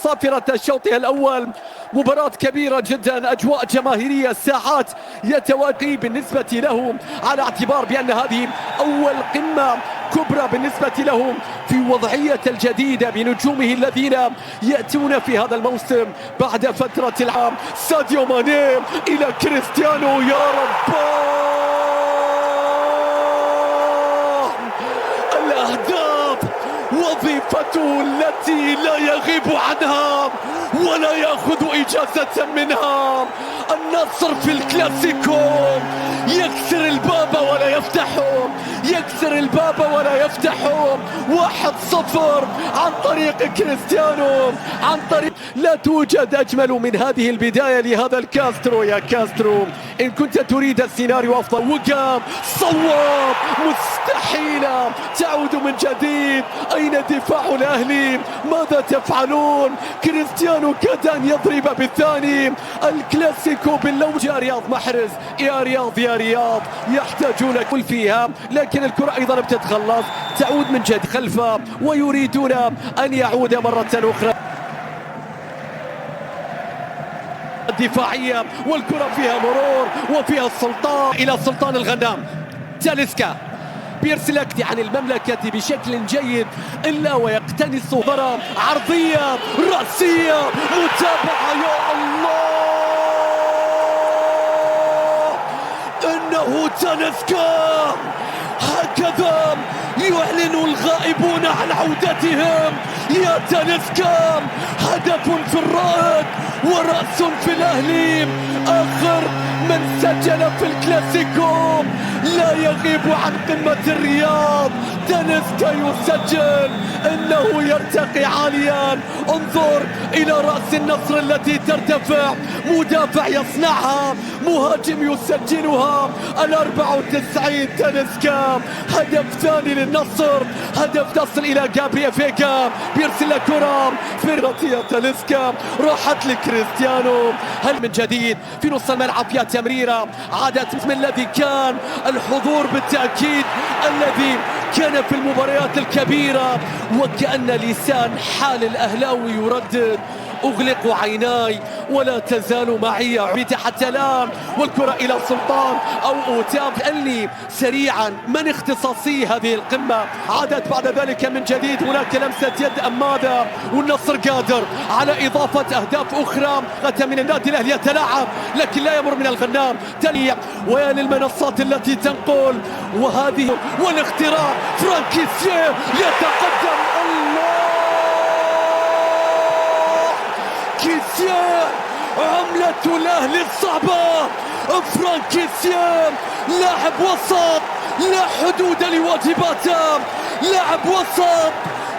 صافرة شوطها الأول. مباراة كبيرة جدا، أجواء جماهيرية، ساعات يتواجد بالنسبة له، على اعتبار بأن هذه أول قمة كبرى بالنسبة له في وضعية الجديدة بنجومه الذين يأتون في هذا الموسم بعد فترة العام. ساديو ماني إلى كريستيانو، يا رب الأهداف وظيفته التي لا يغيب عنها ولا يأخذ إجازة منها. النصر في الكلاسيكو يكسر الباب ولا يفتحه، يكسر الباب ولا يفتحه. 1-0 عن طريق كريستيانو، عن طريق. لا توجد أجمل من هذه البداية لهذا الكاسترو. يا كاسترو، إن كنت تريد السيناريو أفضل. وقام صواب، مستحيلة تعود من جديد. أين دفاع الأهلي؟ ماذا تفعلون؟ كريستيانو كاد أن يضرب بالثاني. الكلاسيكو باللون. يا رياض محرز، يا رياض يا رياض، يحتاجون كل فيها، لكن الكرة أيضا بتتخلص، تعود من جديد خلفه ويريدون أن يعود مرة أخرى. الدفاعية والكرة فيها مرور وفيها السلطان إلى سلطان الغنام. تاليسكا بيرسلك عن المملكة بشكل جيد، إلا ويقتنص ضرب عرضية رأسية متابعة. يا الله، إنه تاليسكا. هكذا يعلن الغائبون عن عودتهم. يا تاليسكا، هدف في الرائد ورأس في الأهلي. آخر من سجل في الكلاسيكو لا يغيب عن قمة الرياض. تاليسكا يسجل، إنه يرتقي عاليا. انظر إلى رأس النصر التي ترتفع، مدافع يصنعها، مهاجم يسجلها. 94 تاليسكا، هدف ثاني للنصر، هدف تصل إلى جابرييل فيغا، بيرسل كرة في رطية تاليسكا، راحت لكريستيانو. هل من جديد في نص الملعب فيها تمريرة، عادت من الذي كان الحضور بالتأكيد، الذي كان في المباريات الكبيرة، وكأن لسان حال الأهلاوي يردد: أغلق عيناي ولا تزال معي عبيدي حتى الآن. والكرة إلى سلطان أو أوتام. اسألني سريعا من اختصاصي هذه القمة؟ عادت بعد ذلك من جديد، هناك لمسة يد أم ماذا؟ والنصر قادر على إضافة أهداف أخرى. من النادي الأهلي يتلاعب لكن لا يمر من الغنام. تليع ويا للمنصات التي تنقل، وهذه والاختراع. فرانكيسيه يتقدم. الله، كيسيه عملة الأهلي الصعبة. فرانكيسيه لاعب وسط لا حدود لواجباته، لاعب وسط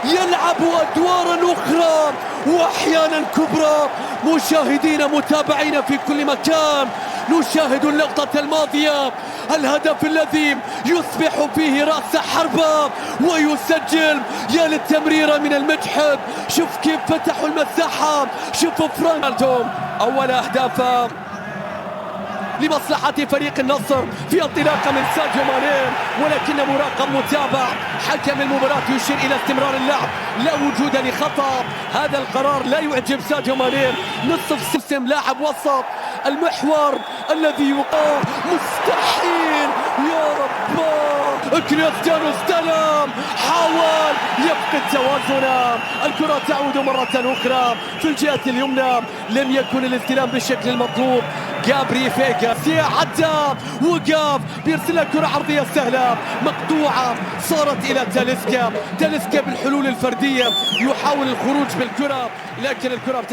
يلعب أدوارا أخرى وأحيانا كبرى. مشاهدين متابعين في كل مكان، نشاهد اللقطة الماضية، الهدف الذي يصبح فيه رأس حربة ويسجل. يا للتمريرة من المجحد، شوف كيف فتحوا المساحة، شوف فرانكو. أول أهداف لمصلحة فريق النصر في انطلاقة من ساديو ماني، ولكن مراقب متابع. حكم المباراة يشير إلى استمرار اللعب، لا وجود لخطأ. هذا القرار لا يعجب ساديو ماني، نصف سيستم لاعب وسط. المحور الذي يقام مستحيل. يا رب، كريستيانو استلم، حاول يفقد توازنه. الكرة تعود مرة أخرى في الجهة اليمنى، لم يكن الاستلام بالشكل المطلوب. جابرييل فيغا عدى، وقف، بيرسل كرة عرضية سهلة مقطوعة، صارت إلى تاليسكا. تاليسكا بالحلول الفردية يحاول الخروج بالكرة، لكن الكرة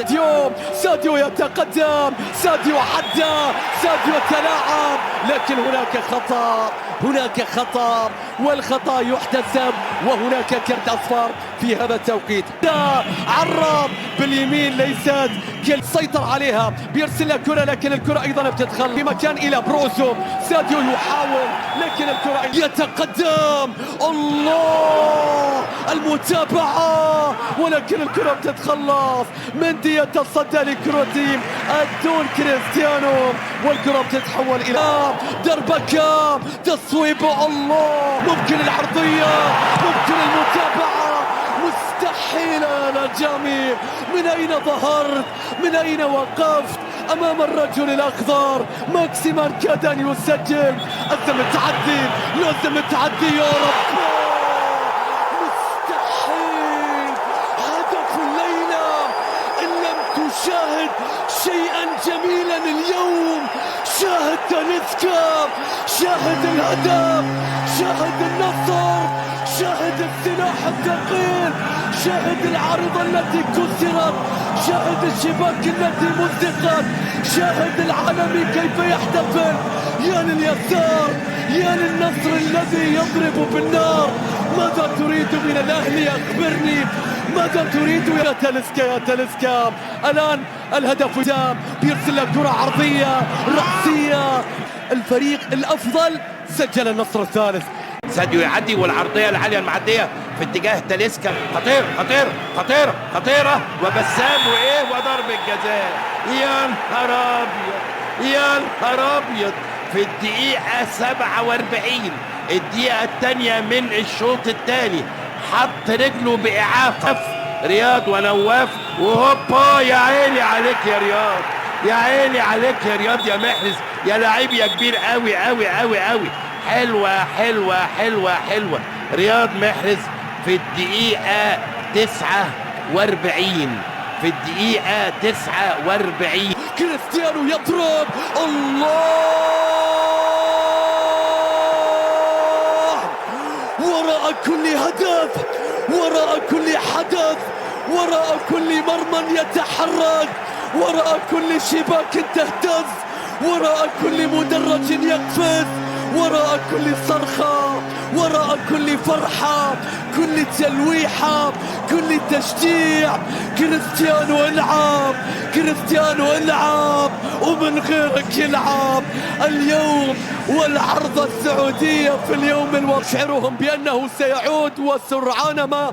ساديو يتقدم، ساديو عدى، ساديو تلاعب، لكن هناك خطأ، هناك خطأ، والخطأ يحتسب، وهناك كرت أصفر في هذا التوقيت. عرب باليمين، ليست سيطر عليها، بيرسل كرة، لكن الكرة أيضا بتدخل في مكان إلى بروزو. ساديو يحاول، لكن الكرة يتقدم. الله، المتابعة، ولكن الكرة بتتخلص. مندي يتصدى لكرة الدون كريستيانو، والكرة بتتحول إلى دربكة، تصويب الله، ممكن العرضية، ممكن المتابعة، مستحيلة يا نجامي. من أين ظهرت؟ من أين وقفت أمام الرجل الأخضر؟ ماكسيمان كاد أن يسجل. لازم التعدي، لازم التعدي يا رب. مستحيل. هدف الليلة إن لم تشاهد شيئا جميلا اليوم. شاهد تاليسكا، شاهد الهدف، شاهد النصر، شاهد السلاح الثقيل، شاهد العارضة التي كسرت، شاهد الشباك التي مزقت، شاهد العالمي كيف يحتفل. يا لليسار، يا للنصر الذي يضرب بالنار. ماذا تريد من الأهلي؟ أخبرني ماذا تريد يا تاليسكا؟ يا تاليسكا الآن الهدف قدام، بيرسل لك كرة عرضية رأسية. الفريق الأفضل سجل النصر الثالث. ساديو يعدي والعرضيه العاليه المعديه في اتجاه تاليسكا، خطير خطير خطيره خطيره، وبسام وايه وضرب الجزاء. يا نهار ابيض، يا نهار ابيض. في الدقيقه 47، الدقيقه الثانيه من الشوط الثاني، حط رجله باعاقه رياض ونواف، وهوبا. يا عيني عليك يا رياض، يا عيني عليك يا رياض يا محرز، يا لعيب يا كبير قوي قوي قوي قوي. حلوة حلوة حلوة حلوة رياض محرز في الدقيقة 49، في الدقيقة 49 كريستيانو يضرب الله. وراء كل هدف، وراء كل حدث، وراء كل مرمى يتحرك، وراء كل شباك تهتز، وراء كل مدرج يقفز، وراء كل صرخة، وراء كل فرحة، كل تلويحة، كل تشجيع. كريستيانو العب، كريستيانو العب، ومن غيرك يلعب اليوم. والعرضة السعودية في اليوم وشعرهم بأنه سيعود وسرعان ما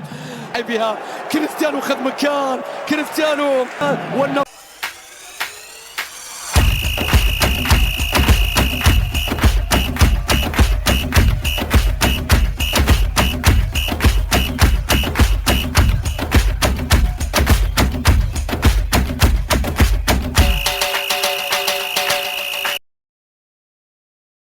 بها. كريستيانو خذ مكان، كريستيانو والنصر